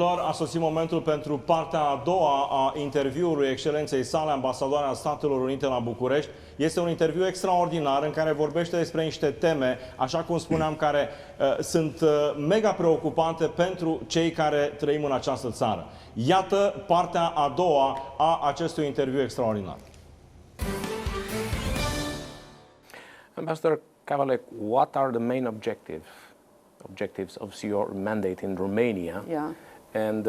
A sosit momentul pentru partea a doua a interviului excelenței sale, ambasadoarea Statelor Unite la București. Este un interviu extraordinar în care vorbește despre niște teme, așa cum spuneam, care sunt mega preocupante pentru cei care trăim în această țară. Iată partea a doua a acestui interviu extraordinar. Ambassador Kavalec, what are the main objectives of your mandate in Romania? Yeah. And,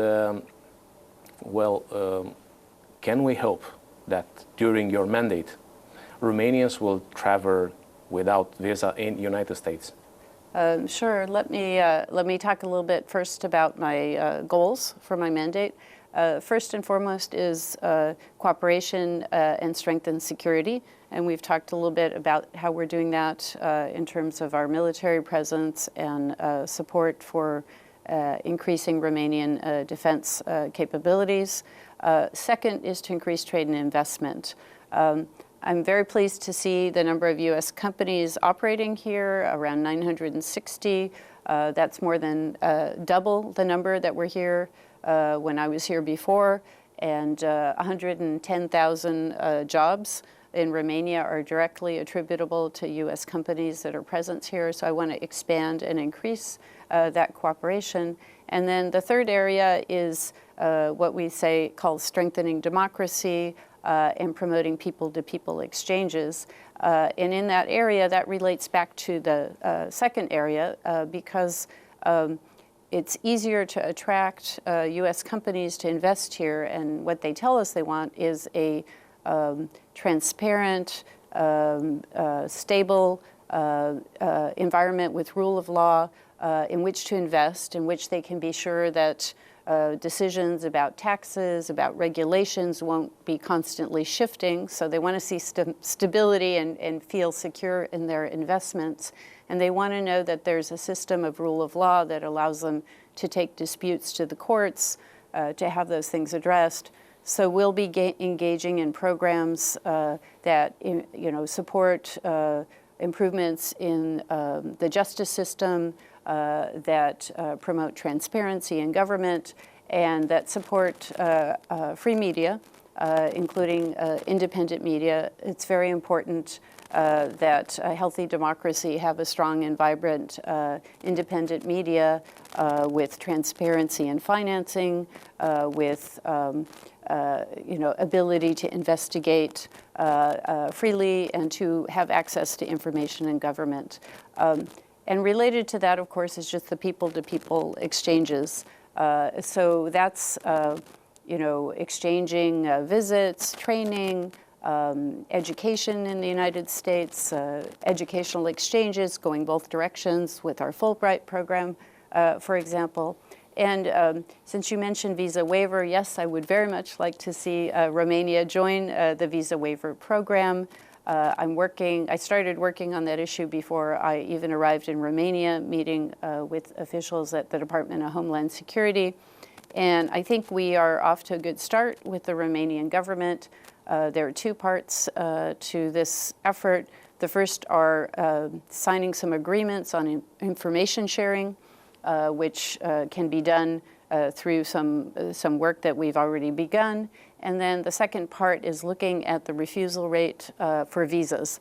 can we hope that during your mandate, Romanians will travel without visa in United States? Sure. Let me talk a little bit first about my goals for my mandate. First and foremost is cooperation and strengthen security. And we've talked a little bit about how we're doing that in terms of our military presence and support for increasing Romanian defense capabilities. Second is to increase trade and investment. I'm very pleased to see the number of U.S. companies operating here, around 960. That's more than double the number that were here when I was here before, and 110,000 jobs in Romania are directly attributable to U.S. companies that are present here. So I want to expand and increase that cooperation. And then the third area is what we call strengthening democracy and promoting people-to-people exchanges. And in that area, that relates back to the second area because it's easier to attract U.S. companies to invest here, and what they tell us they want is a transparent, stable environment with rule of law in which to invest, in which they can be sure that decisions about taxes, about regulations won't be constantly shifting. So they want to see stability and feel secure in their investments. And they want to know that there's a system of rule of law that allows them to take disputes to the courts, to have those things addressed. So we'll be engaging in programs that support improvements in the justice system, that promote transparency in government, and that support free media, including independent media. It's very important that a healthy democracy have a strong and vibrant independent media with transparency in financing, with ability to investigate freely and to have access to information in government. And related to that, of course, is just the people-to-people exchanges. So that's, exchanging visits, training, education in the United States, educational exchanges going both directions with our Fulbright program, for example. And since you mentioned visa waiver, yes, I would very much like to see Romania join the visa waiver program. I started working on that issue before I even arrived in Romania, meeting with officials at the Department of Homeland Security. And I think we are off to a good start with the Romanian government. There are two parts to this effort. The first are signing some agreements on information sharing, which can be done through some work that we've already begun. And then the second part is looking at the refusal rate for visas.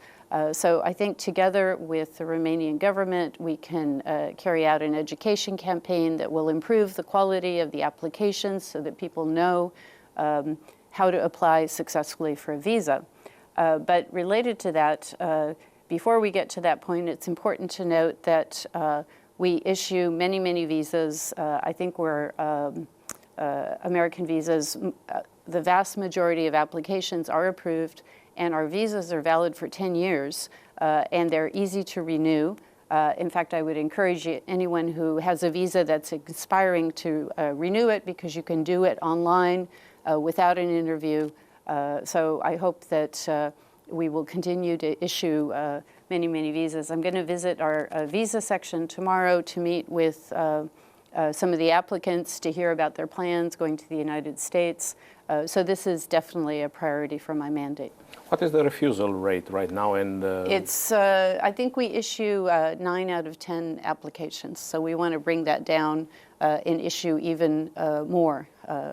So I think together with the Romanian government, we can carry out an education campaign that will improve the quality of the applications so that people know how to apply successfully for a visa. But related to that, before we get to that point, it's important to note that we issue many, many visas. I think we're American visas. The vast majority of applications are approved, and our visas are valid for 10 years, and they're easy to renew. In fact, I would encourage anyone who has a visa that's expiring to renew it, because you can do it online without an interview. So I hope that we will continue to issue many, many visas. I'm going to visit our visa section tomorrow to meet with some of the applicants to hear about their plans going to the United States. So this is definitely a priority for my mandate. What is the refusal rate right now? And It's, I think we issue 9 out of 10 applications, so we want to bring that down and issue even more.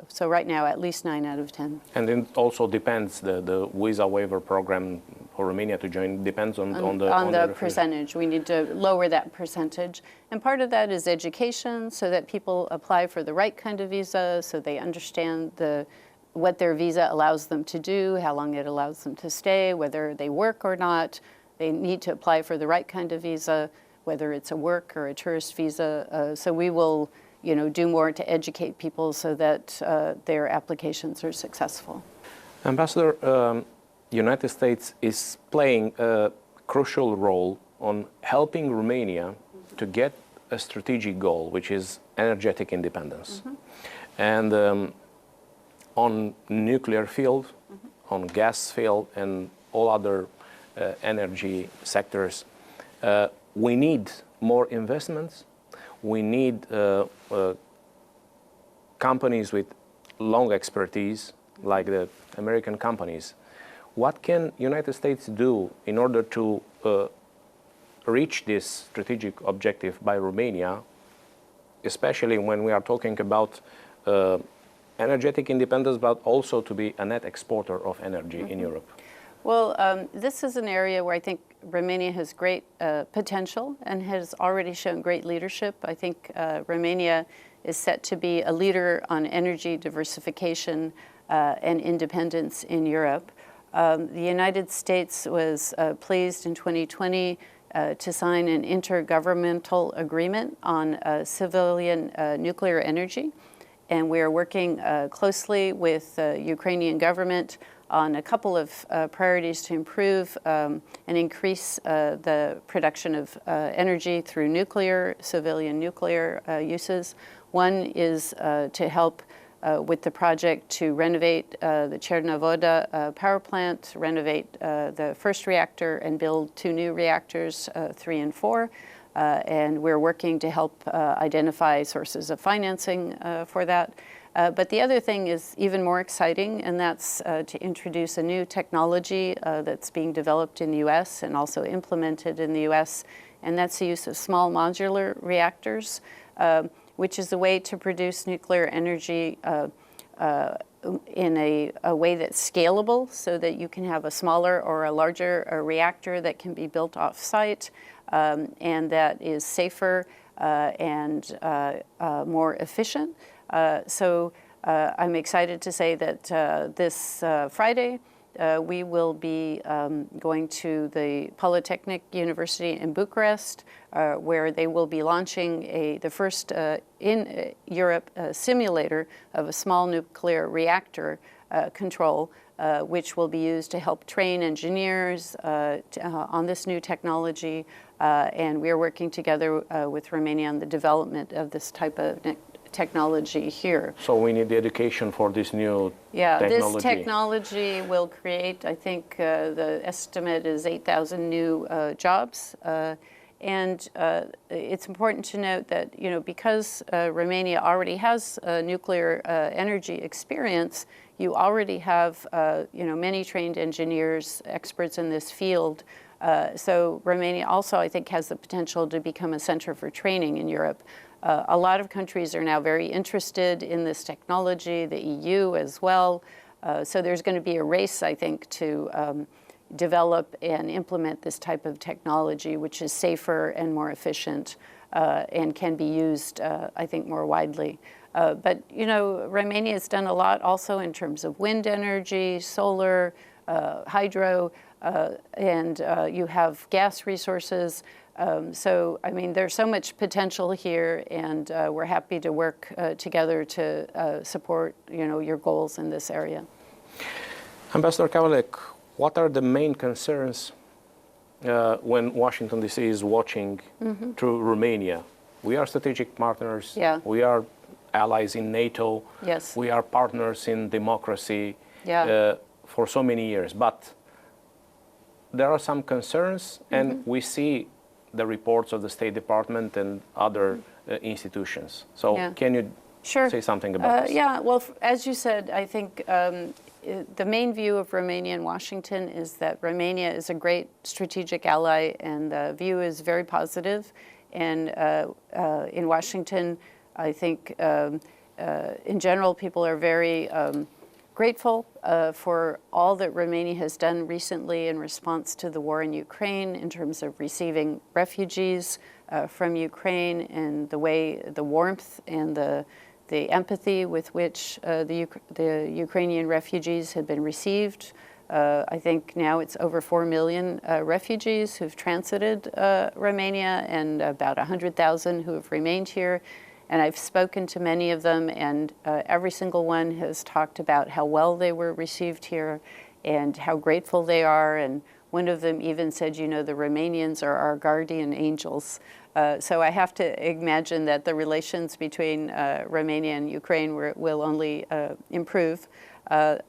So right now, at least 9 out of 10. And it also depends, the visa waiver program for Romania to join depends on the percentage. We need to lower that percentage. And part of that is education, so that people apply for the right kind of visa, so they understand what their visa allows them to do, how long it allows them to stay, whether they work or not. They need to apply for the right kind of visa, whether it's a work or a tourist visa. So we will, do more to educate people so that their applications are successful. Ambassador, United States is playing a crucial role on helping Romania to get a strategic goal, which is energetic independence. And on nuclear field, on gas field, and all other energy sectors, we need more investments. We need companies with long expertise, like the American companies. What can United States do in order to reach this strategic objective by Romania, especially when we are talking about energetic independence, but also to be a net exporter of energy in Europe? Well, this is an area where I think Romania has great potential and has already shown great leadership. I think Romania is set to be a leader on energy diversification and independence in Europe. The United States was pleased in 2020 to sign an intergovernmental agreement on civilian nuclear energy. And we are working closely with the Ukrainian government on a couple of priorities to improve and increase the production of energy through civilian nuclear uses. One is to help with the project to renovate the Chernovoda power plant, renovate the first reactor, and build 2 new reactors, 3 and 4. And we're working to help identify sources of financing for that. But the other thing is even more exciting, and that's to introduce a new technology that's being developed in the U.S. and also implemented in the U.S., and that's the use of small modular reactors, which is a way to produce nuclear energy in a way that's scalable, so that you can have a smaller or a larger reactor that can be built off-site, and that is safer and more efficient. So I'm excited to say that this Friday we will be going to the Polytechnic University in Bucharest, where they will be launching the first in Europe simulator of a small nuclear reactor control, which will be used to help train engineers on this new technology. And we are working together with Romania on the development of this type of technology here. So we need the education for this new technology. This technology will create, I think the estimate is 8,000 new jobs. And it's important to note that, because Romania already has nuclear energy experience, you already have, many trained engineers, experts in this field. So Romania also, I think, has the potential to become a center for training in Europe. A lot of countries are now very interested in this technology, the EU as well. So there's going to be a race, I think, to develop and implement this type of technology, which is safer and more efficient and can be used, I think, more widely. But, Romania has done a lot also in terms of wind energy, solar, hydro, and you have gas resources. So, I mean, there's so much potential here, and we're happy to work together to support, your goals in this area. Ambassador Kavalec, what are the main concerns when Washington, D.C. is watching through Romania? We are strategic partners. Yeah. We are allies in NATO. Yes. We are partners in democracy for so many years. But there are some concerns, and we see the reports of the State Department and other institutions. So Yeah. can you Sure. say something about this? Yeah, well, as you said, I think the main view of Romania and Washington is that Romania is a great strategic ally, and the view is very positive. And in Washington, I think in general, people are very grateful for all that Romania has done recently in response to the war in Ukraine in terms of receiving refugees from Ukraine, and the warmth and the empathy with which the Ukrainian refugees have been received. I think now it's over 4 million refugees who've transited Romania, and about 100,000 who have remained here. And I've spoken to many of them, and every single one has talked about how well they were received here and how grateful they are. And one of them even said, you know, the Romanians are our guardian angels. So I have to imagine that the relations between Romania and Ukraine will only improve.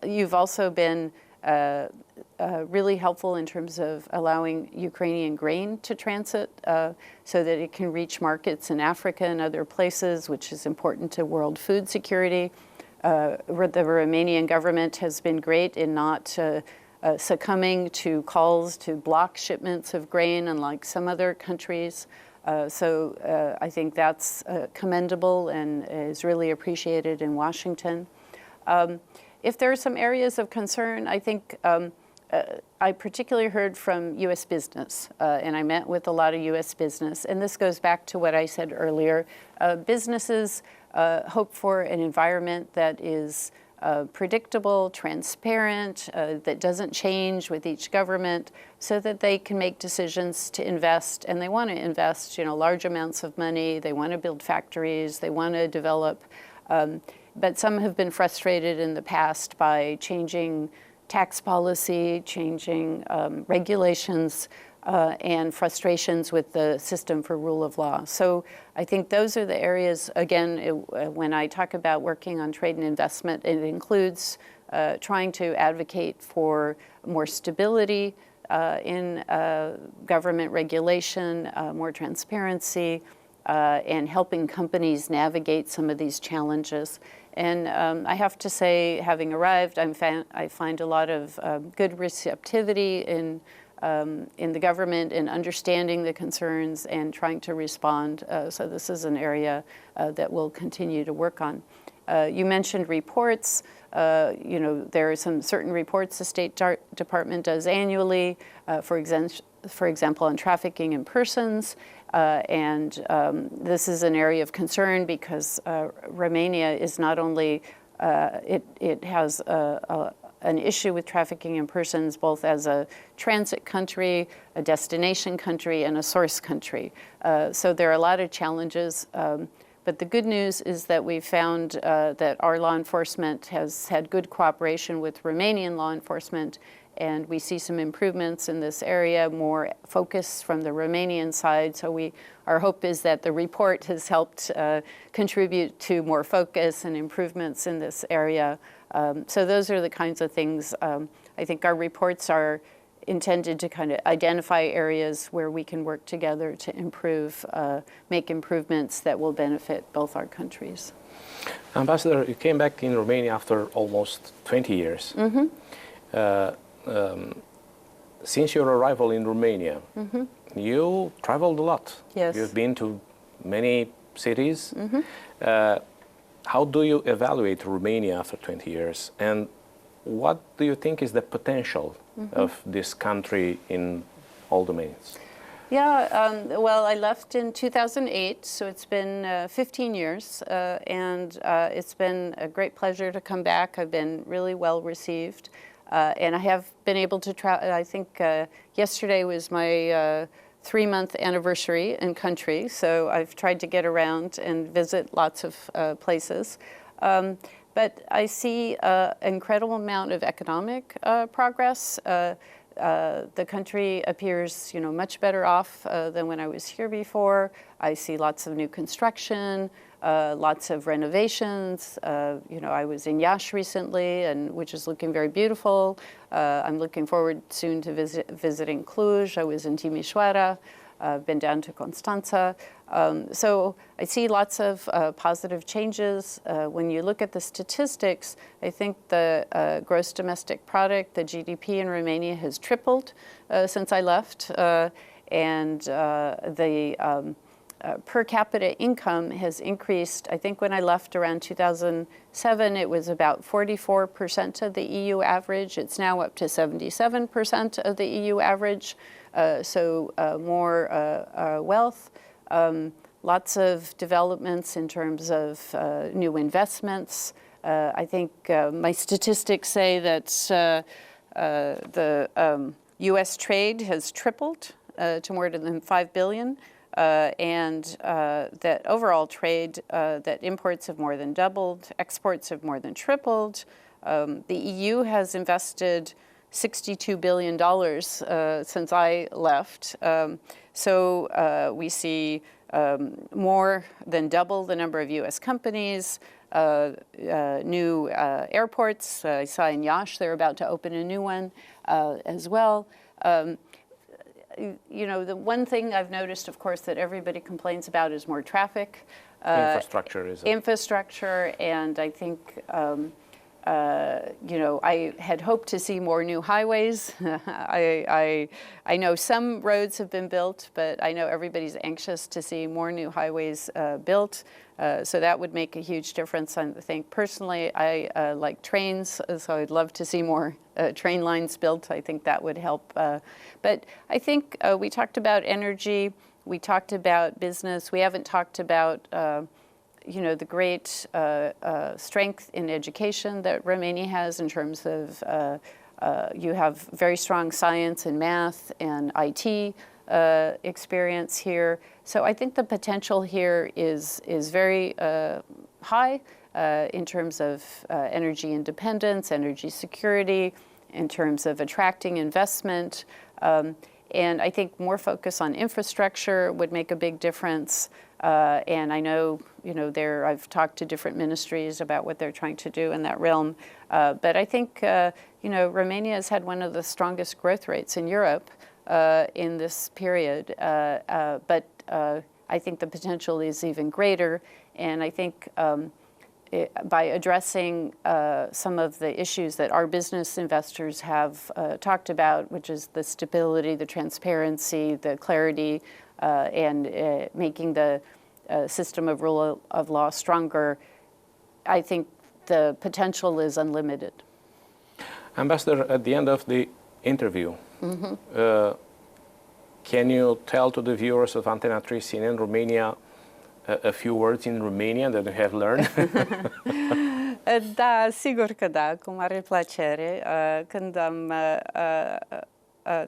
You've also been really helpful in terms of allowing Ukrainian grain to transit so that it can reach markets in Africa and other places, which is important to world food security. The Romanian government has been great in not succumbing to calls to block shipments of grain, unlike some other countries. So I think that's commendable and is really appreciated in Washington. If there are some areas of concern, I think I particularly heard from U.S. business, and I met with a lot of U.S. business, and this goes back to what I said earlier. Businesses hope for an environment that is predictable, transparent, that doesn't change with each government, so that they can make decisions to invest. And they want to invest, you know, large amounts of money. They want to build factories. They want to develop. But some have been frustrated in the past by changing tax policy, changing regulations, and frustrations with the system for rule of law. So I think those are the areas, again, when I talk about working on trade and investment, it includes trying to advocate for more stability in government regulation, more transparency, and helping companies navigate some of these challenges. And I have to say, having arrived, I find a lot of good receptivity in the government in understanding the concerns and trying to respond. So this is an area that we'll continue to work on. You mentioned reports. You know, there are some certain reports the State Department does annually, for example, on trafficking in persons. And this is an area of concern because Romania is not only, it has an issue with trafficking in persons, both as a transit country, a destination country, and a source country. So there are a lot of challenges. But the good news is that we found that our law enforcement has had good cooperation with Romanian law enforcement, and we see some improvements in this area, more focus from the Romanian side. So our hope is that the report has helped contribute to more focus and improvements in this area. So those are the kinds of things. I think our reports are intended to kind of identify areas where we can work together to improve, make improvements that will benefit both our countries. Ambassador, you came back in Romania after almost 20 years. Mm-hmm. Since your arrival in Romania, mm-hmm. you traveled a lot. Yes. You've been to many cities. Mm-hmm. How do you evaluate Romania after 20 years? And what do you think is the potential mm-hmm. of this country in all domains? Yeah, well, I left in 2008, so it's been 15 years, and it's been a great pleasure to come back. I've been really well received, and I have been able to travel. I think yesterday was my 3-month anniversary in country, so I've tried to get around and visit lots of places. But I see an incredible amount of economic progress. The country appears, much better off than when I was here before. I see lots of new construction, lots of renovations. I was in Iași recently, which is looking very beautiful. I'm looking forward soon to visiting Cluj. I was in Timișoara. been down to Constanța. So I see lots of positive changes. When you look at the statistics, I think the gross domestic product, the GDP in Romania has tripled since I left, and the per capita income has increased. I think when I left around 2007, it was about 44% of the EU average. It's now up to 77% of the EU average. So more wealth, lots of developments in terms of new investments. I think my statistics say that the U.S. trade has tripled to more than 5 billion. And that overall trade, that imports have more than doubled, exports have more than tripled. The EU has invested $62 billion since I left. So we see more than double the number of U.S. companies, new airports. I saw in Iași they're about to open a new one as well. You know, the one thing I've noticed, of course, that everybody complains about is more traffic. Infrastructure is infrastructure, and I think, you know, I had hoped to see more new highways. I know some roads have been built, but I know everybody's anxious to see more new highways built. So that would make a huge difference. I think personally, I like trains, so I'd love to see more train lines built. I think that would help. But I think we talked about energy, we talked about business. We haven't talked about, you know, the great strength in education that Romania has in terms of you have very strong science and math and IT experience here. So I think the potential here is very high in terms of energy independence, energy security, in terms of attracting investment. And I think more focus on infrastructure would make a big difference. And I know, you know, I've talked to different ministries about what they're trying to do in that realm. But I think, you know, Romania has had one of the strongest growth rates in Europe in this period. But I think the potential is even greater. And I think by addressing some of the issues that our business investors have talked about, which is the stability, the transparency, the clarity, and making the system of rule of law stronger, I think the potential is unlimited. Ambassador, at the end of the interview, can you tell to the viewers of Antena 3 CNN Romania a few words in Romanian that you have learned? Da, sigur că da, cu mare plăcere. Când am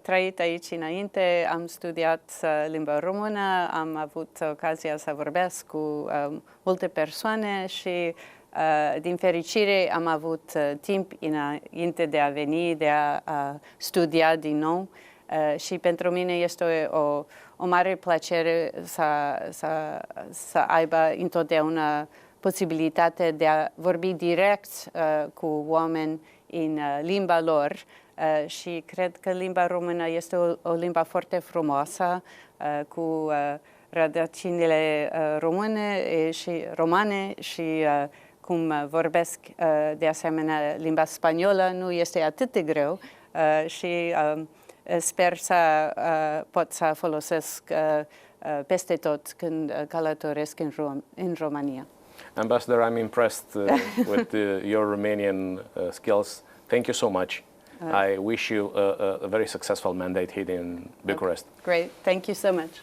trăit aici înainte, am studiat limba română, am avut ocazia să vorbesc cu multe persoane și din fericire am avut timp înainte de a veni, de a studia din nou. Și pentru mine este o mare plăcere să aibă întotdeauna posibilitatea de a vorbi direct cu oameni în limba lor. Și cred că limba română este o limbă foarte frumoasă, cu rădăcinile romane și cum vorbesc de asemenea limba spaniolă, nu este atât de greu și sper să pot să folosesc peste tot când călătoresc în România. Ambassador, I'm impressed with your Romanian skills. Thank you so much. I wish you a very successful mandate here in Bucharest. Okay. Great. Thank you so much.